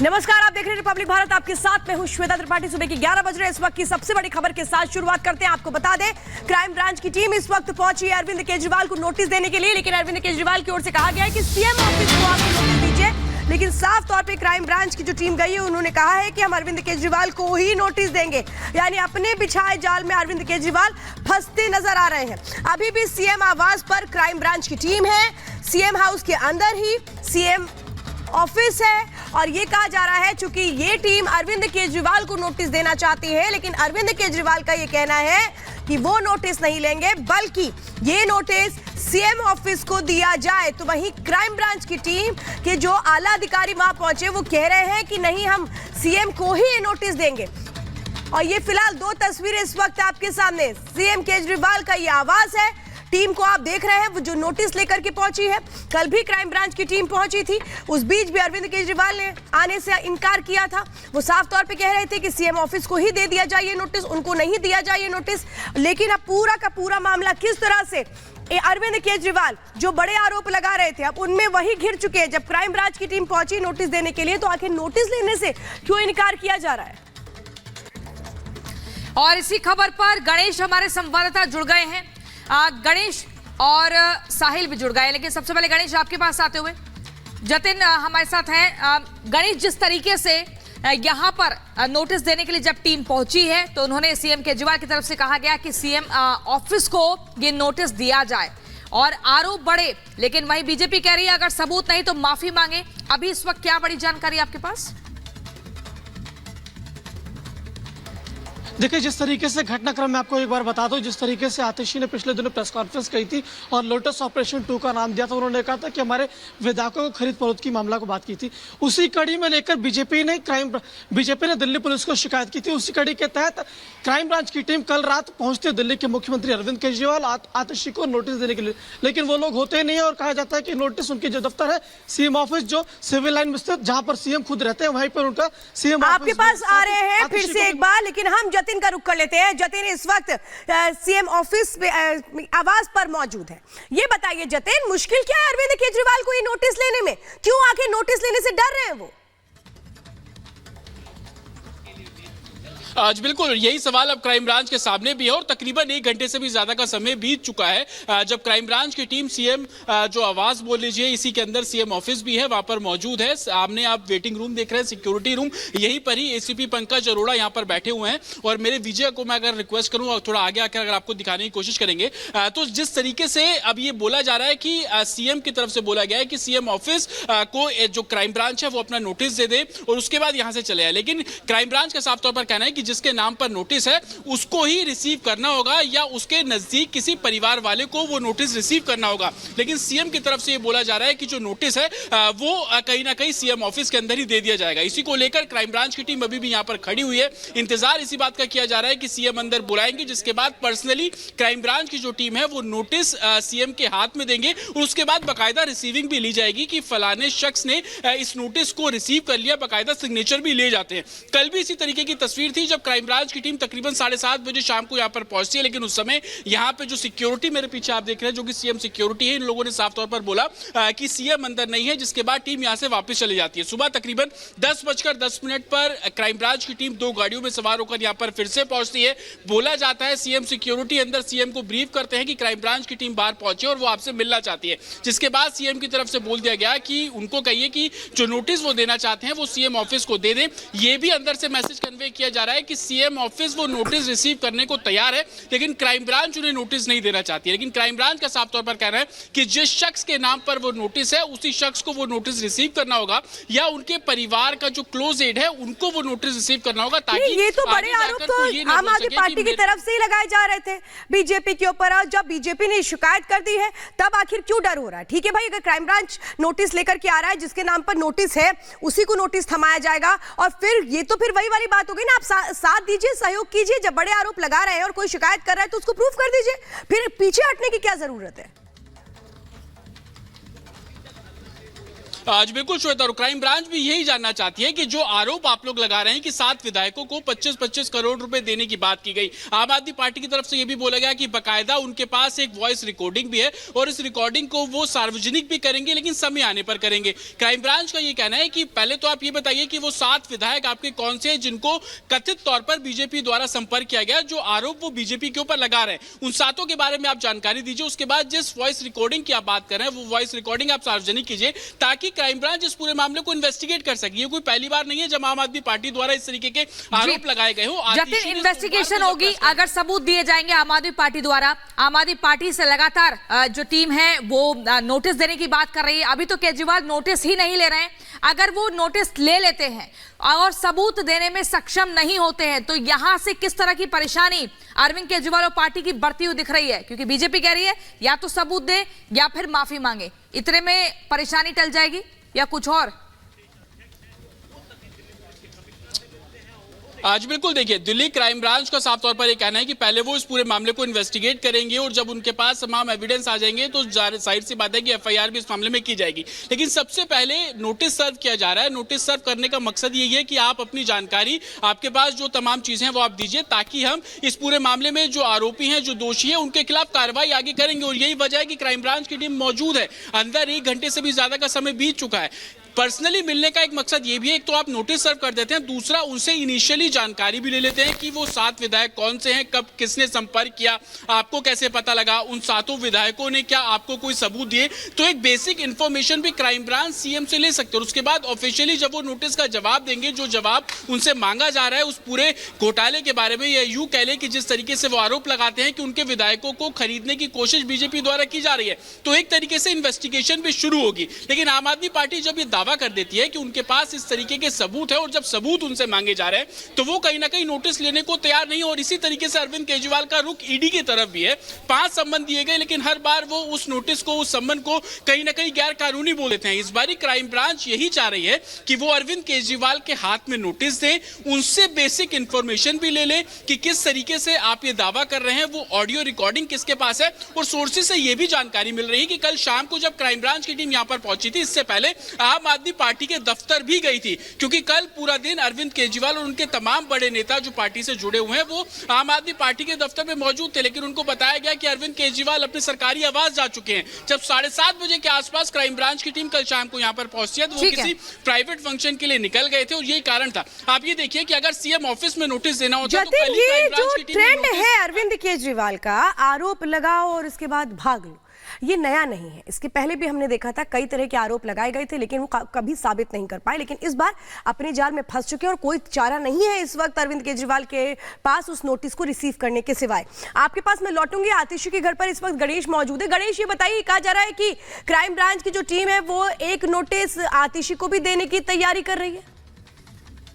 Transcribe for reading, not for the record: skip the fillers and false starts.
नमस्कार, आप देख रहे हैं रिपब्लिक भारत। आपके साथ मैं हूं श्वेता त्रिपाठी। सुबह की 11 बज रहे इस वक्त की सबसे बड़ी खबर के साथ शुरुआत करते हैं। आपको बता दें, क्राइम ब्रांच की टीम इस वक्त पहुंची है अरविंद केजरीवाल को नोटिस देने के लिए, लेकिन अरविंद केजरीवाल की ओर से कहा गया है कि सीएम ऑफिस को आप नोटिस दीजिए। लेकिन साफ तौर पे क्राइम ब्रांच की जो टीम गई है उन्होंने कहा है कि हम अरविंद केजरीवाल को ही नोटिस देंगे, यानी अपने बिछाए जाल में अरविंद केजरीवाल फंसते नजर आ रहे हैं। अभी भी सीएम आवास पर क्राइम ब्रांच की टीम है, सीएम हाउस के अंदर ही सीएम ऑफिस है, और ये कहा जा रहा है चूंकि ये टीम अरविंद केजरीवाल को नोटिस देना चाहती है, लेकिन अरविंद केजरीवाल का ये कहना है कि वो नोटिस नहीं लेंगे, बल्कि ये नोटिस सीएम ऑफिस को दिया जाए। तो वहीं क्राइम ब्रांच की टीम के जो आला अधिकारी वहां पहुंचे वो कह रहे हैं कि नहीं, हम सीएम को ही ये नोटिस देंगे। और ये फिलहाल दो तस्वीरें इस वक्त आपके सामने, सीएम केजरीवाल का ये आवास है, टीम को आप देख रहे हैं वो जो नोटिस लेकर के पहुंची है। कल भी क्राइम ब्रांच की टीम पहुंची थी, उस बीच भी अरविंद केजरीवाल ने आने से इनकार किया था। वो साफ तौर पे कह रहे थे कि सीएम ऑफिस को ही दे दिया जाए ये नोटिस, उनको नहीं दिया जाए ये नोटिस। लेकिन अब पूरा का पूरा मामला किस तरह से अरविंद केजरीवाल जो बड़े आरोप लगा रहे थे अब उनमें वही घिर चुके हैं। जब क्राइम ब्रांच की टीम पहुंची नोटिस देने के लिए, तो आखिर नोटिस लेने से क्यों इनकार किया जा रहा है? और इसी खबर पर गणेश हमारे संवाददाता जुड़ गए हैं। गणेश और साहिल भी जुड़ गए, लेकिन सबसे पहले गणेश आपके पास आते हुए जतिन हमारे साथ हैं। गणेश, जिस तरीके से यहां पर नोटिस देने के लिए जब टीम पहुंची है तो उन्होंने सीएम केजरीवाल की तरफ से कहा गया कि सीएम ऑफिस को ये नोटिस दिया जाए, और आरोप बढ़े, लेकिन वहीं बीजेपी कह रही है अगर सबूत नहीं तो माफी मांगे। अभी इस वक्त क्या बड़ी जानकारी आपके पास? देखिए, जिस तरीके से घटनाक्रम मैं आपको एक बार बता दूं, जिस तरीके से आतिशी ने पिछले दिनों प्रेस कॉन्फ्रेंस की थी और लोटस ऑपरेशन 2 का नाम दिया था, उन्होंने कहा था कि हमारे विधायकों को खरीद फरोख्त की मामला को बात की थी। उसी कड़ी में लेकर बीजेपी ने दिल्ली पुलिस को शिकायत की थी। उसी कड़ी के तहत क्राइम ब्रांच की टीम कल रात पहुंचती है दिल्ली के मुख्यमंत्री अरविंद केजरीवाल आतिशी को नोटिस देने के लिए, लेकिन वो लोग होते नहीं है और कहा जाता है कि नोटिस उनके जो दफ्तर है सीएम ऑफिस, जो सिविल लाइन में स्थित, जहां पर सीएम खुद रहते हैं, वहीं पर उनका सीएम आपके पास आ रहे हैं फिर से एक बार, लेकिन हम जतिन का रुख कर लेते हैं। जतिन इस वक्त सीएम ऑफिस में आवास पर मौजूद है। ये बताइए जतिन, मुश्किल क्या है अरविंद केजरीवाल को ये नोटिस लेने में? क्यों आखिर नोटिस लेने से डर रहे हैं वो? आज बिल्कुल यही सवाल अब क्राइम ब्रांच के सामने भी है, और तकरीबन 1 घंटे से भी ज्यादा का समय बीत चुका है जब क्राइम ब्रांच की टीम सीएम जो आवास बोल लीजिए, इसी के अंदर सीएम ऑफिस भी है, वहां पर मौजूद है। सामने आप वेटिंग रूम देख रहे हैं, सिक्योरिटी रूम, यहीं पर ही एसीपी पंकज अरोड़ा यहां पर बैठे हुए हैं। और मेरे विजय को मैं अगर रिक्वेस्ट करूं और थोड़ा आगे आकर अगर आपको दिखाने की कोशिश करेंगे, तो जिस तरीके से अब ये बोला जा रहा है कि सीएम की तरफ से बोला गया है कि सीएम ऑफिस को जो क्राइम ब्रांच है वो अपना नोटिस दे दे और उसके बाद यहां से चले आए। लेकिन क्राइम ब्रांच का साफ तौर पर कहना है कि जिसके नाम पर नोटिस है उसको ही रिसीव करना होगा, या उसके नजदीक किसी परिवार वाले को वो नोटिस रिसीव करना होगा। लेकिन सीएम की तरफ से ये बोला जा रहा है कि जो नोटिस है वो कहीं ना कहीं सीएम ऑफिस के अंदर ही दे दिया जाएगा। इसी को लेकर क्राइम ब्रांच की टीम अभी भी यहां पर खड़ी हुई है। इंतजार इसी बात का किया जा रहा है कि सीएम अंदर बुलाएंगे, जिसके बाद पर्सनली क्राइम ब्रांच की जो टीम है वो नोटिस सीएम के हाथ में देंगे, और उसके बाद बाकायदा रिसीविंग भी ली जाएगी कि फलाने शख्स ने इस नोटिस को रिसीव कर लिया, बाकायदा सिग्नेचर भी ले जाते हैं। कल भी इसी तरीके की तस्वीर थी जब क्राइम ब्रांच की टीम तकरीबन 7:30 बजे शाम को यहां पर पहुंचती है, लेकिन उस समय यहां पे जो सिक्योरिटी मेरे पीछे आप देख रहे हैं, जो कि सीएम सिक्योरिटी है, इन लोगों ने साफ तौर पर बोला कि सीएम अंदर नहीं है, जिसके बाद टीम यहां से वापस चली जाती है। सुबह तकरीबन 10:10 पर क्राइम ब्रांच की टीम 2 गाड़ियों में सवार होकर यहां पर फिर से पहुंचती है। बोला जाता है सीएम सिक्योरिटी अंदर सीएम को ब्रीफ करते हैं कि क्राइम ब्रांच की टीम बाहर पहुंची और वो आपसे मिलना चाहती है, जिसके बाद सीएम की तरफ से बोल दिया गया कि उनको कहिए कि जो नोटिस वो देना चाहते हैं वो सीएम ऑफिस को दे दें। ये भी अंदर से मैसेज कन्वे किया जा रहा है कि सीएम ऑफिस वो नोटिस रिसीव करने को तैयार है, लेकिन क्राइम ब्रांच उन्हें नोटिस नहीं देना चाहती है। लेकिन क्राइम ब्रांच का साफ तौर पर कहना है कि जिस शख्स के नाम पर वो नोटिस है उसी शख्स को वो नोटिस रिसीव करना होगा, या उनके परिवार का जो क्लोज एड है उनको वो नोटिस रिसीव करना होगा, ताकि ये तो बड़े आरोप तो आम आदमी पार्टी की तरफ से ही लगाए जा रहे थे बीजेपी के ऊपर, और जब बीजेपी ने शिकायत कर दी है तब आखिर क्यों डर हो रहा है? ठीक है भाई, अगर क्राइम ब्रांच नोटिस लेकर के आ रहा है, जिसके नाम पर नोटिस है उसी को नोटिस थमाया जाएगा, और फिर ये तो फिर वही वाली बात हो गई ना, आप साथ दीजिए, सहयोग कीजिए। जब बड़े आरोप लगा रहे हैं और कोई शिकायत कर रहा है तो उसको प्रूफ कर दीजिए, फिर पीछे हटने की क्या जरूरत है? आज बिल्कुल श्वेता, और क्राइम ब्रांच भी यही जानना चाहती है कि जो आरोप आप लोग लगा रहे हैं कि 7 विधायकों को 25-25 करोड़ रुपए देने की बात की गई, आम आदमी पार्टी की तरफ से यह भी बोला गया कि बकायदा उनके पास एक वॉइस रिकॉर्डिंग भी है और इस रिकॉर्डिंग को वो सार्वजनिक भी करेंगे, लेकिन समय आने पर करेंगे। क्राइम ब्रांच का ये कहना है कि पहले तो आप ये बताइए कि वो 7 विधायक आपके कौन से हैं जिनको कथित तौर पर बीजेपी द्वारा संपर्क किया गया, जो आरोप वो बीजेपी के ऊपर लगा रहे हैं, उन 7 के बारे में आप जानकारी दीजिए। उसके बाद जिस वॉइस रिकॉर्डिंग की आप बात कर रहे हैं वो वॉइस रिकॉर्डिंग आप सार्वजनिक कीजिए, ताकि क्राइम ब्रांच इस पूरे मामले को इन्वेस्टिगेट कर सके। ये कोई पहली बार नहीं है जब आम आदमी पार्टी द्वारा इस तरीके के आरोप लगाए गए हो। जतिन, इन्वेस्टिगेशन होगी, अगर सबूत दिए जाएंगे आम आदमी पार्टी द्वारा, आम आदमी पार्टी से लगातार जो टीम है वो नोटिस देने की बात कर रही है। अभी तो केजरीवाल नोटिस ही नहीं ले रहे हैं, अगर वो नोटिस ले लेते हैं और सबूत देने में सक्षम नहीं होते हैं तो यहां से किस तरह की परेशानी अरविंद केजरीवाल और पार्टी की बढ़ती हुई दिख रही है, क्योंकि बीजेपी कह रही है या तो सबूत दे या फिर माफी मांगे। इतने में परेशानी टल जाएगी या कुछ और? आज बिल्कुल देखिए, दिल्ली क्राइम ब्रांच का साफ तौर पर यह कहना है कि पहले वो इस पूरे मामले को इन्वेस्टिगेट करेंगे और जब उनके पास तमाम एविडेंस आ जाएंगे तो जाहिर सी बात है कि एफआईआर भी इस मामले में की जाएगी। लेकिन सबसे पहले नोटिस सर्व किया जा रहा है। नोटिस सर्व करने का मकसद यही है कि आप अपनी जानकारी, आपके पास जो तमाम चीजें हैं वो आप दीजिए, ताकि हम इस पूरे मामले में जो आरोपी हैं, जो दोषी हैं, उनके खिलाफ कार्रवाई आगे करेंगे। और यही वजह है कि क्राइम ब्रांच की टीम मौजूद है। अंदर 1 घंटे से भी ज्यादा का समय बीत चुका है। पर्सनली मिलने का एक मकसद ये भी है, एक तो आप नोटिस सर्व कर देते हैं, दूसरा उनसे इनिशियली जानकारी भी ले लेते हैं कि वो 7 विधायक कौन से हैं, कब किसने संपर्क किया, आपको कैसे पता लगा, उन 7 विधायकों ने क्या आपको कोई सबूत दिए। तो एक बेसिक इंफॉर्मेशन भी क्राइम ब्रांच सीएम से ले सकते हैं। और उसके बाद ऑफिशियली जब वो नोटिस का जवाब देंगे, जो जवाब उनसे मांगा जा रहा है उस पूरे घोटाले के बारे में, या यूं कह ले कि जिस तरीके से वो आरोप लगाते हैं कि उनके विधायकों को खरीदने की कोशिश बीजेपी द्वारा की जा रही है, तो एक तरीके से इन्वेस्टिगेशन भी शुरू होगी। लेकिन आम आदमी पार्टी जब ये दावा कर देती है कि उनके पास इस तरीके के सबूत है और जब सबूत उनसे मांगे जा रहे हैं तो वो कहीं ना कहीं नोटिस लेने को तैयार नहीं। और इसी तरीके से अरविंद केजरीवाल का रुख ईडी की तरफ भी है। 5 सम्मन दिए गए, लेकिन हर बार वो उस नोटिस को, उस सम्मन को कहीं ना कहीं गैर कानूनी बोल देते हैं। इस बारी क्राइम ब्रांच यही चाह रही है कि वो अरविंद केजरीवाल के हाथ में नोटिस दे, उनसे बेसिक इंफॉर्मेशन भी ले ले कि किस तरीके से आप ये दावा कर रहे हैं, वो ऑडियो रिकॉर्डिंग किसके पास है। और सोर्सेज से ये भी जानकारी मिल रही है कि कल शाम को जब क्राइम ब्रांच की टीम यहां पर पहुंची थी, इससे पहले आम आदमी पार्टी के दफ्तर भी गई थी, क्योंकि कल पूरा दिन अरविंद केजरीवाल और उनके तमाम बड़े नेता जो पार्टी से जुड़े हुए हैं वो आम आदमी पार्टी के दफ्तर में मौजूद थे। लेकिन उनको बताया गया कि अरविंद केजरीवाल अपने सरकारी आवास जा चुके हैं। जब 7:30 बजे के आसपास क्राइम ब्रांच की टीम कल शाम को यहां पर पहुंची है तो वो किसी प्राइवेट फंक्शन के लिए निकल गए थे और यही कारण था। आप ये देखिए कि अगर सीएम ऑफिस में नोटिस देना होता तो कल ही क्राइम ब्रांच की टीम ट्रेंड है अरविंद केजरीवाल का, आरोप लगाओ और इसके बाद भाग लो, ये नया नहीं है। इसके पहले भी हमने देखा था, कई तरह के आरोप लगाए गए थे लेकिन वो कभी साबित नहीं कर पाए। लेकिन इस बार अपने जाल में फंस चुके हैं और कोई चारा नहीं है इस वक्त अरविंद केजरीवाल के पास उस नोटिस को रिसीव करने के सिवाय। आपके पास मैं लौटूंगी, आतिशी के घर पर इस वक्त गणेश मौजूद है। गणेश, ये बताइए, कहा जा रहा है कि क्राइम ब्रांच की जो टीम है वो एक नोटिस आतिशी को भी देने की तैयारी कर रही है।